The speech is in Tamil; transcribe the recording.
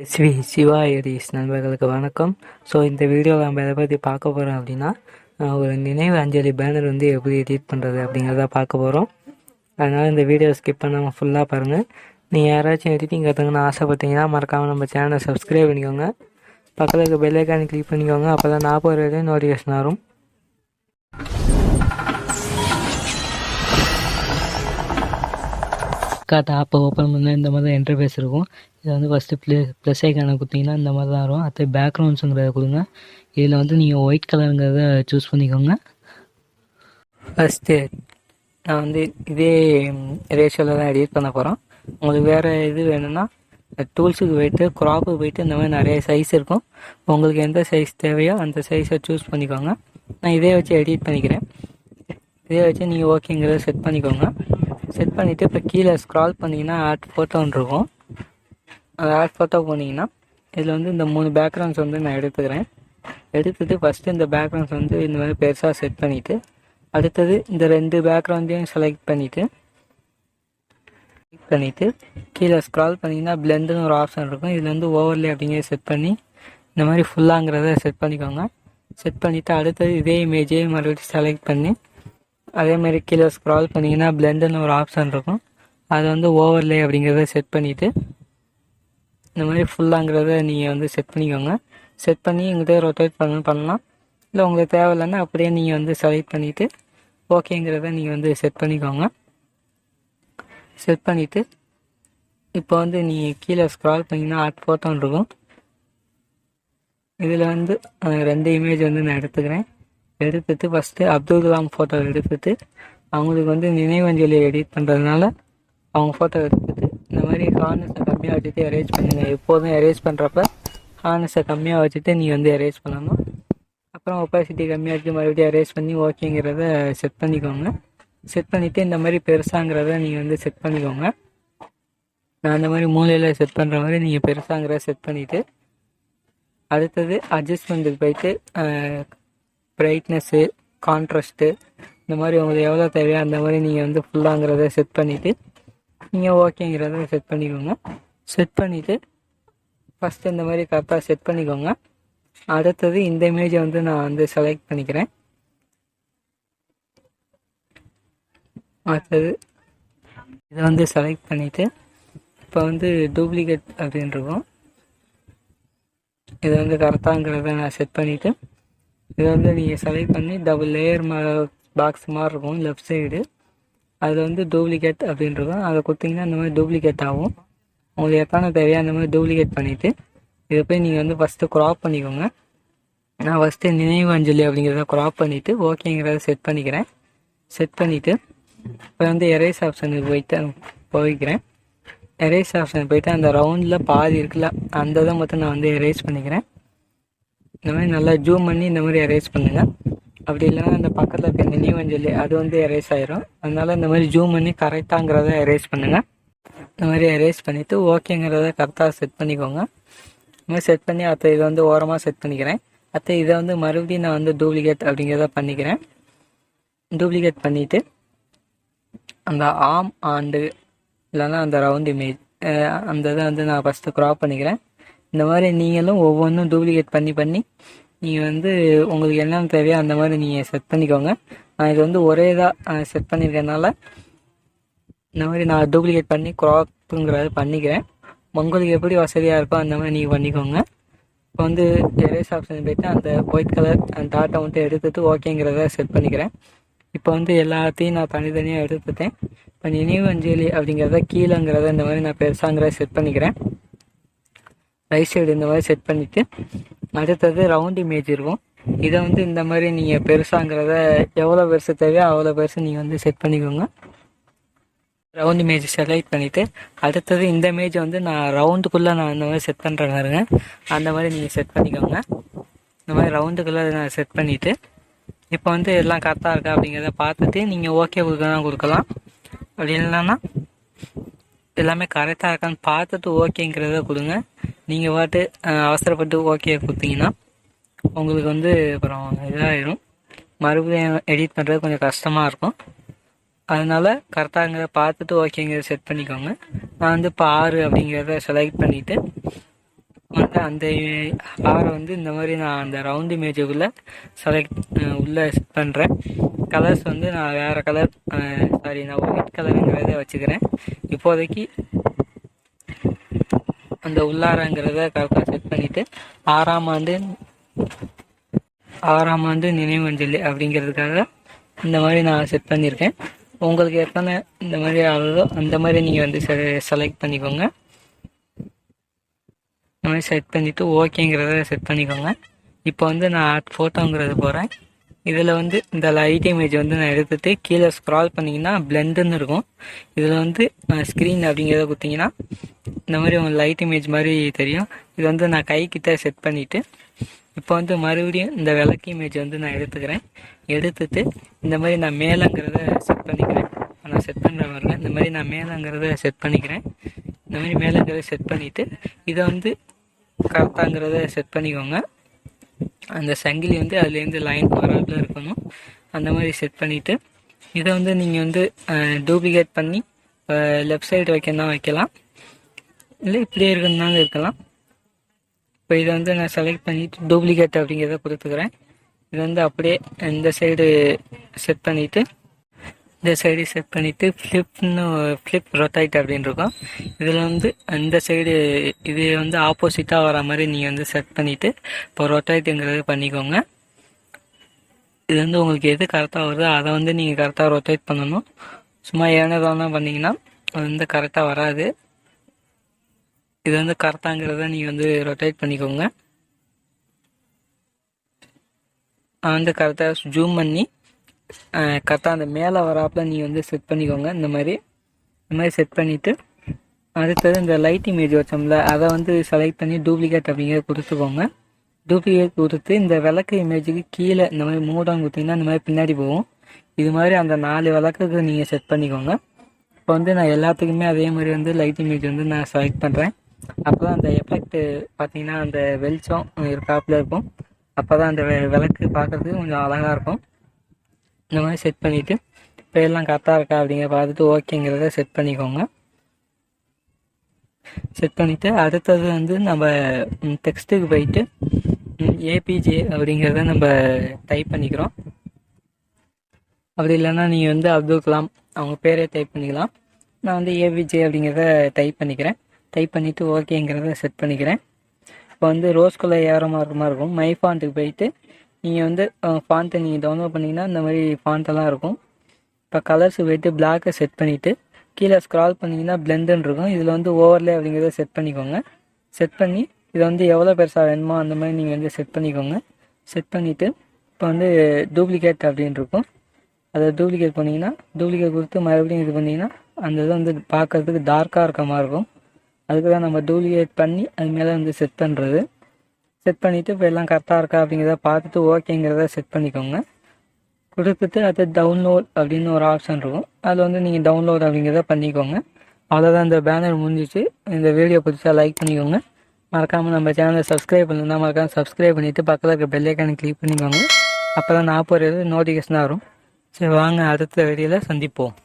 SIVA EDITZ நண்பர்களுக்கு வணக்கம். ஸோ இந்த வீடியோவில் நம்ம எதை பற்றி பார்க்க போகிறோம் அப்படின்னா, ஒரு நினைவு அஞ்சலி பேனர் வந்து எப்படி எடிட் பண்ணுறது அப்படிங்கிறத பார்க்க போகிறோம். அதனால் இந்த வீடியோ ஸ்கிப் பண்ணாமல் ஃபுல்லாக பாருங்கள். நீங்கள் யாராச்சும் எடிட்டிங் கற்றுக்கணும்னு ஆசைப்பட்டீங்கன்னா மறக்காமல் நம்ம சேனலை சப்ஸ்கிரைப் பண்ணிக்கோங்க. பக்கத்தில் இருக்க பெல் ஐக்கானை கிளிக் பண்ணிக்கோங்க. அப்போ தான் நான் போகிற நோட்டிஃபிகேஷன் வரும். ஆப்பை ஓப்பன் பண்ணால் இந்த மாதிரி தான் இன்டர்ஃபேஸ் இருக்கும். இதை வந்து ஃபஸ்ட்டு ப்ளஸ் ஐக்கானை கொடுத்தீங்கன்னா இந்த மாதிரி தான் வரும். அடுத்து பேக்ரவுண்ட்ஸுங்கிறத கொடுங்க. இதில் வந்து நீங்கள் ஒயிட் கலருங்கிறத சூஸ் பண்ணிக்கோங்க. ஃபஸ்ட்டு நான் வந்து இதே ரேஷியோவில் தான் எடிட் பண்ண போகிறோம். உங்களுக்கு வேறு இது வேணும்னா டூல்ஸுக்கு போய்ட்டு க்ராப்புக்கு போய்ட்டு இந்த மாதிரி நிறைய சைஸ் இருக்கும். உங்களுக்கு எந்த சைஸ் தேவையோ அந்த சைஸை சூஸ் பண்ணிக்கோங்க. நான் இதே வச்சு எடிட் பண்ணிக்கிறேன். இதே வச்சு நீங்கள் ஓகேங்கிறத செட் பண்ணிக்கோங்க. செட் பண்ணிவிட்டு இப்போ கீழே ஸ்க்ரால் பண்ணிங்கன்னா ஆட் ஃபோட்டோன்னு இருக்கும். அந்த ஆட் ஃபோட்டோ போனீங்கன்னா இதில் வந்து இந்த 3 பேக்ரவுண்ட்ஸ் வந்து நான் எடுத்துகிட்டு ஃபஸ்ட்டு இந்த பேக்ரவுண்ட்ஸ் வந்து இந்த மாதிரி பெருசாக செட் பண்ணிவிட்டு அடுத்தது இந்த 2 பேக்ரவுண்டையும் செலக்ட் பண்ணிவிட்டு கீழே ஸ்க்ரால் பண்ணிங்கன்னா பிளெண்டுன்னு ஒரு ஆப்ஷன் இருக்கும். இதில் வந்து ஓவர்லே அப்படிங்கிற செட் பண்ணி இந்த மாதிரி ஃபுல்லாங்கிறத செட் பண்ணிக்கோங்க. செட் பண்ணிவிட்டு அடுத்தது இதே இமேஜே மறுபடியும் செலக்ட் பண்ணி அதேமாதிரி கீழே ஸ்க்ரால் பண்ணிங்கன்னா பிளெண்டுன்னு ஒரு ஆப்ஷன் இருக்கும். அதை வந்து ஓவர்லே அப்படிங்கிறத செட் பண்ணிவிட்டு இந்த மாதிரி ஃபுல்லாங்கிறத நீங்கள் வந்து செட் பண்ணிக்கோங்க. செட் பண்ணி எங்கிட்ட ரொட்டேட் பண்ணலாம். இல்லை உங்களுக்கு தேவையில்லைன்னா அப்படியே நீங்கள் வந்து செலக்ட் பண்ணிவிட்டு ஓகேங்கிறத நீங்கள் வந்து செட் பண்ணிக்கோங்க. செட் பண்ணிவிட்டு இப்போ வந்து நீங்கள் கீழே ஸ்க்ரால் பண்ணிங்கன்னா ஆட் ஃபோட்டோன்னு இருக்கும். இதில் வந்து 2 இமேஜ் வந்து நான் எடுத்துட்டு ஃபஸ்ட்டு அப்துல்கலாம் ஃபோட்டோ எடுத்துட்டு அவங்களுக்கு வந்து நினைவஞ்சலி எடிட் பண்ணுறதுனால அவங்க ஃபோட்டோ எடுத்துட்டு இந்த மாதிரி ஹார்னஸை கம்மியாக வச்சுட்டு எரேஸ் பண்ணுங்கள். எப்போதும் எரேஸ் பண்ணுறப்ப ஹார்னஸை கம்மியாக வச்சுட்டு நீங்கள் வந்து எரேஸ் பண்ணணும். அப்புறம் ஒப்பாசிட்டி கம்மியாக வச்சு மறுபடியும் எரேஸ் பண்ணி ஓகேங்கிறத செட் பண்ணிக்கோங்க. செட் பண்ணிவிட்டு இந்த மாதிரி பெருசாங்கிறத நீங்கள் வந்து செட் பண்ணிக்கோங்க. நான் இந்த மாதிரி மூலையில் செட் பண்ணுற மாதிரி நீங்கள் பெருசாங்கிறத செட் பண்ணிவிட்டு அடுத்தது அட்ஜஸ்ட்மெண்ட்டுக்கு போயிட்டு பிரைட்னஸ்ஸு கான்ட்ராஸ்ட்டு இந்த மாதிரி உங்களுக்கு எவ்வளோ தேவையோ அந்த மாதிரி நீங்கள் வந்து ஃபுல்லாங்கிறத செட் பண்ணிவிட்டு நீங்கள் ஓகேங்கிறத செட் பண்ணிக்கோங்க. செட் பண்ணிவிட்டு ஃபஸ்ட்டு இந்த மாதிரி கரெக்டாக செட் பண்ணிக்கோங்க. அடுத்தது இந்த இமேஜை வந்து நான் வந்து செலக்ட் பண்ணிக்கிறேன். அடுத்தது இதை வந்து செலக்ட் பண்ணிவிட்டு இப்போ வந்து டூப்ளிகேட் அப்படின்னு இருக்கும். இதை வந்து கரெக்டாங்கிறத நான் செட் பண்ணிவிட்டு இதை வந்து நீங்கள் செலக்ட் பண்ணி டபுள் லேயர் பாக்ஸ் மாதிரி இருக்கும் லெஃப்ட் சைடு. அதில் வந்து டூப்ளிகேட் அப்படின்னு இருக்கும். அதை கொடுத்தீங்கன்னா இந்த மாதிரி டூப்ளிகேட் ஆகும். உங்களுக்கு எத்தனை தேவையோ அந்த மாதிரி டூப்ளிகேட் பண்ணிவிட்டு இதை போய் நீங்கள் வந்து ஃபஸ்ட்டு க்ராப் பண்ணிக்கோங்க. நான் ஃபஸ்ட்டு நினைவு அஞ்சலி அப்படிங்கிறத க்ராப் பண்ணிவிட்டு ஓகேங்கிறத செட் பண்ணிக்கிறேன். செட் பண்ணிவிட்டு இப்போ வந்து எரேஸ் ஆப்ஷனுக்கு போய்க்கிறேன். எரேஸ் ஆப்ஷனுக்கு போய்ட்டு அந்த ரவுண்டில் பாதி இருக்குல்ல அந்த இதை மட்டும் நான் வந்து எரேஸ் பண்ணிக்கிறேன். இந்த மாதிரி நல்லா ஜூம் பண்ணி இந்த மாதிரி எரேஸ் பண்ணுங்கள். அப்படி இல்லைன்னா அந்த பக்கத்தில் இருக்க நினைவஞ்சலி அது வந்து எரேஸ் ஆயிரும். அதனால் இந்த மாதிரி ஜூம் பண்ணி கரெக்டாங்கிறத எரேஸ் பண்ணுங்கள். இந்த மாதிரி எரேஸ் பண்ணிவிட்டு ஓகேங்கிறத கரெக்டாக செட் பண்ணிக்கோங்க. இந்த மாதிரி செட் பண்ணி இதை வந்து ஓரமாக செட் பண்ணிக்கிறேன். இதை வந்து மறுபடியும் நான் வந்து டூப்ளிகேட் அப்படிங்கிறத பண்ணிக்கிறேன். டூப்ளிகேட் பண்ணிவிட்டு அந்த ஆம் ஆண்டு இல்லைன்னா அந்த ரவுண்ட் இமேஜ் அந்த இதை வந்து நான் ஃபஸ்ட்டு க்ராப் பண்ணிக்கிறேன். இந்த மாதிரி நீங்களும் ஒவ்வொன்றும் டூப்ளிகேட் பண்ணி நீங்கள் வந்து உங்களுக்கு என்னென்ன தேவையோ அந்த மாதிரி நீங்கள் செட் பண்ணிக்கோங்க. நான் இது வந்து ஒரே இதாக செட் பண்ணியிருக்கனால இந்த மாதிரி நான் டூப்ளிகேட் பண்ணி க்ராப்புங்கிறத பண்ணிக்கிறேன். உங்களுக்கு எப்படி வசதியாக இருக்கோ அந்த மாதிரி நீங்கள் பண்ணிக்கோங்க. இப்போ வந்து எரேஸ் ஆப்ஷன் போய்ட்டு அந்த ஒயிட் கலர் அந்த டாட்டை மட்டும் எடுத்துகிட்டு ஓகேங்கிறத செட் பண்ணிக்கிறேன். இப்போ வந்து எல்லாத்தையும் நான் தனித்தனியாக எடுத்துட்டேன். இப்போ நினைவு அஞ்சலி அப்படிங்கிறத கீழேங்கிறத இந்த மாதிரி நான் பெருசாங்கிறத செட் பண்ணிக்கிறேன். ரைட் சைடு இந்த மாதிரி செட் பண்ணிவிட்டு அடுத்தது ரவுண்ட் இமேஜ் இருக்கும். இதை வந்து இந்த மாதிரி நீங்கள் பெருசாங்கிறத எவ்வளோ பெருசு தேவையோ அவ்வளோ பெருசு நீங்கள் வந்து செட் பண்ணிக்கோங்க. ரவுண்ட் இமேஜ் செலக்ட் பண்ணிவிட்டு அடுத்தது இந்த இமேஜை வந்து நான் ரவுண்டுக்குள்ளே நான் இந்த மாதிரி செட் பண்ணுறேன் பாருங்க. அந்த மாதிரி நீங்கள் செட் பண்ணிக்கோங்க. இந்த மாதிரி ரவுண்டுக்குள்ளே நான் செட் பண்ணிவிட்டு இப்போ வந்து எல்லாம் கரெக்டாக இருக்கா அப்படிங்கிறத பார்த்துட்டு நீங்கள் ஓகே கொடுக்கலாம். அப்படி இல்லைன்னா எல்லாமே கரெக்டாக இருக்கான்னு பார்த்துட்டு ஓகேங்கிறத கொடுங்க. நீங்கள் பாட்டு அவசரப்பட்டு ஓகே கொடுத்தீங்கன்னா உங்களுக்கு வந்து அப்புறம் இதாகிடும். மறுபடியும் எடிட் பண்ணுறது கொஞ்சம் கஷ்டமாக இருக்கும். அதனால் கரெக்டாங்கிறத பார்த்துட்டு ஓகேங்கிறத செட் பண்ணிக்கோங்க. நான் வந்து இப்போ 6 அப்படிங்கிறத செலக்ட் பண்ணிவிட்டு அந்த பாரை வந்து இந்த மாதிரி நான் அந்த ரவுண்டு இமேஜுக்குள்ளே உள்ளே செட் பண்ணுறேன். கலர்ஸ் வந்து நான் வேறு கலர் நான் ஒயிட் கலருங்கிறத வச்சுக்கிறேன். இப்போதைக்கு அந்த உள்ளாரங்கிறத கரெக்டாக செட் பண்ணிவிட்டு 6ஆம் ஆண்டு நினைவஞ்சலி அப்படிங்கிறதுக்காக இந்த மாதிரி நான் செட் பண்ணியிருக்கேன். உங்களுக்கு எத்தனை இந்த மாதிரி ஆகுதோ அந்த மாதிரி நீங்கள் வந்து செலக்ட் பண்ணிக்கோங்க. இந்த மாதிரி செட் பண்ணிவிட்டு ஓகேங்கிறத செட் பண்ணிக்கோங்க. இப்போ வந்து நான் ஃபோட்டோங்கிறது போகிறேன். இதில் வந்து இந்த லைட் இமேஜ் வந்து நான் எடுத்துகிட்டு கீழே ஸ்க்ரால் பண்ணிங்கன்னா பிளெண்டுன்னு இருக்கும். இதில் வந்து ஸ்க்ரீன் அப்படிங்கிறத கொடுத்தீங்கன்னா இந்த மாதிரி உங்களுக்கு லைட் இமேஜ் மாதிரி தெரியும். இது வந்து நான் கைக்கிட்ட செட் பண்ணிவிட்டு இப்போ வந்து மறுபடியும் இந்த விளக்கு இமேஜ் வந்து நான் எடுத்துட்டு இந்த மாதிரி நான் மேலங்கிறத செட் பண்ணிக்கிறேன். நான் செட் பண்ணுற மாதிரி இந்த மாதிரி நான் மேலங்கிறத செட் பண்ணிக்கிறேன். இந்த மாதிரி மேலங்கிறத செட் பண்ணிவிட்டு இதை வந்து கரெக்டாங்கிறத செட் பண்ணிக்கோங்க. அந்த சங்கிலி வந்து அதுலேருந்து லைன் வராப்பில் இருக்கணும். அந்த மாதிரி செட் பண்ணிவிட்டு இதை வந்து நீங்கள் வந்து டூப்ளிகேட் பண்ணி லெஃப்ட் சைடு வைக்கலாம், இல்லை இப்படியே இருக்குன்னாலும் இருக்கலாம். இப்போ இதை வந்து நான் செலக்ட் பண்ணிவிட்டு டூப்ளிகேட் அப்படிங்கிறத கொடுத்துக்கிறேன். இது வந்து அப்படியே இந்த சைடு செட் பண்ணிவிட்டு ஃப்ளிப் ரொட்டேட் அப்படின்னு இருக்கும். இதில் வந்து இந்த சைடு இது வந்து ஆப்போசிட்டாக வர மாதிரி நீங்கள் வந்து செட் பண்ணிவிட்டு இப்போ ரொட்டேட்டுங்கிறது பண்ணிக்கோங்க. இது வந்து உங்களுக்கு எது கரெக்டாக வருதோ அதை வந்து நீங்கள் கரெக்டாக ரொட்டேட் பண்ணணும். சும்மா ஏனதானா பண்ணிங்கன்னா அது வந்து கரெக்டாக வராது. இது வந்து கரெக்டாங்கிறத நீங்கள் வந்து ரொட்டேட் பண்ணிக்கோங்க. வந்து கரெக்டாக ஜூம் பண்ணி கரெக்டாக அந்த மேலே வராப்பில் நீங்கள் வந்து செட் பண்ணிக்கோங்க. இந்த மாதிரி செட் பண்ணிவிட்டு அடுத்தது இந்த லைட் இமேஜ் வச்சோம்ல அதை வந்து செலக்ட் பண்ணி டூப்ளிகேட் அப்படிங்கிறத கொடுத்துக்கோங்க. டூப்ளிகேட் கொடுத்து இந்த விளக்கு இமேஜுக்கு கீழே இந்த மாதிரி மூடம் கொடுத்தீங்கன்னா இந்த மாதிரி பின்னாடி போகும். இது மாதிரி அந்த 4 விளக்குக்கு நீங்கள் செட் பண்ணிக்கோங்க. இப்போ வந்து நான் எல்லாத்துக்குமே அதே மாதிரி வந்து லைட் இமேஜ் வந்து நான் செலக்ட் பண்ணுறேன். அப்போ தான் அந்த எஃபெக்ட் பார்த்தீங்கன்னா அந்த வெளிச்சம் இருக்காப்பில் இருக்கும். அப்போ தான் அந்த விளக்கு பார்க்குறதுக்கு கொஞ்சம் அழகாக இருக்கும். இந்த மாதிரி செட் பண்ணிவிட்டு இப்போ எல்லாம் கரெக்டாக இருக்கா அப்படிங்கிற பார்த்துட்டு ஓகேங்கிறத செட் பண்ணிக்கோங்க. செட் பண்ணிவிட்டு அடுத்தது வந்து நம்ம டெக்ஸ்ட்டுக்கு போயிட்டு ஏபிஜே அப்படிங்கிறத நம்ம டைப் பண்ணிக்கிறோம். அப்படி இல்லைன்னா நீங்கள் வந்து அப்துல் கலாம் அவங்க பேரே டைப் பண்ணிக்கலாம். நான் வந்து ஏபிஜே அப்படிங்கிறத டைப் பண்ணிக்கிறேன். டைப் பண்ணிவிட்டு ஓகேங்கிறத செட் பண்ணிக்கிறேன். இப்போ வந்து ரோஸ் கலர் ஏறமாக இருக்க மாதிரி இருக்கும். மை ஃபாண்ட்டுக்கு போயிட்டு நீங்கள் வந்து ஃபாண்ட்டை நீங்கள் டவுன்லோட் பண்ணிங்கன்னா இந்த மாதிரி ஃபாண்ட்டெல்லாம் இருக்கும். இப்போ கலர்ஸு போய்ட்டு பிளாக்கை செட் பண்ணிவிட்டு கீழே ஸ்க்ரால் பண்ணிங்கன்னா பிளெண்டுன்னு இருக்கும். இதில் வந்து ஓவர்லே அப்படிங்கிறத செட் பண்ணிக்கோங்க. செட் பண்ணி இதை வந்து எவ்வளோ பெருசாக வேணுமோ அந்த மாதிரி நீங்கள் வந்து செட் பண்ணிக்கோங்க. செட் பண்ணிவிட்டு இப்போ வந்து டூப்ளிகேட் அப்படின்னு இருக்கும். அதை டூப்ளிகேட் பண்ணிங்கன்னா டூப்ளிகேட் கொடுத்து மறுபடியும் இது பண்ணிங்கன்னா அந்த இது வந்து பார்க்குறதுக்கு டார்க்காக இருக்க மாதிரி இருக்கும். அதுக்கு தான் நம்ம டூப்ளிகேட் பண்ணி அது மேலே வந்து செட் பண்ணுறது. செட் பண்ணிவிட்டு இப்போ எல்லாம் கரெக்டாக இருக்கா அப்படிங்கிறத பார்த்துட்டு ஓகேங்கிறத செட் பண்ணிக்கோங்க. கொடுத்துட்டு அது டவுன்லோட் அப்படின்னு ஒரு ஆப்ஷன் இருக்கும். அதில் வந்து நீங்கள் டவுன்லோட் அப்படிங்கிறத பண்ணிக்கோங்க. அவ்வளோதான், இந்த பேனர் முடிஞ்சிச்சு. இந்த வீடியோ பிடிச்சா லைக் பண்ணிக்கோங்க. மறக்காமல் நம்ம சேனலை சப்ஸ்கிரைப் பண்ணலாம். மறக்காமல் சப்ஸ்கிரைப் பண்ணிவிட்டு பக்கத்தில் இருக்க பெல் ஐக்கானை கிளிக் பண்ணிக்கோங்க. அப்போ தான் நான் போகிறது நோட்டிஃபிகேஷனாக வரும். சரி, வாங்க அடுத்த வீடியோவில் சந்திப்போம்.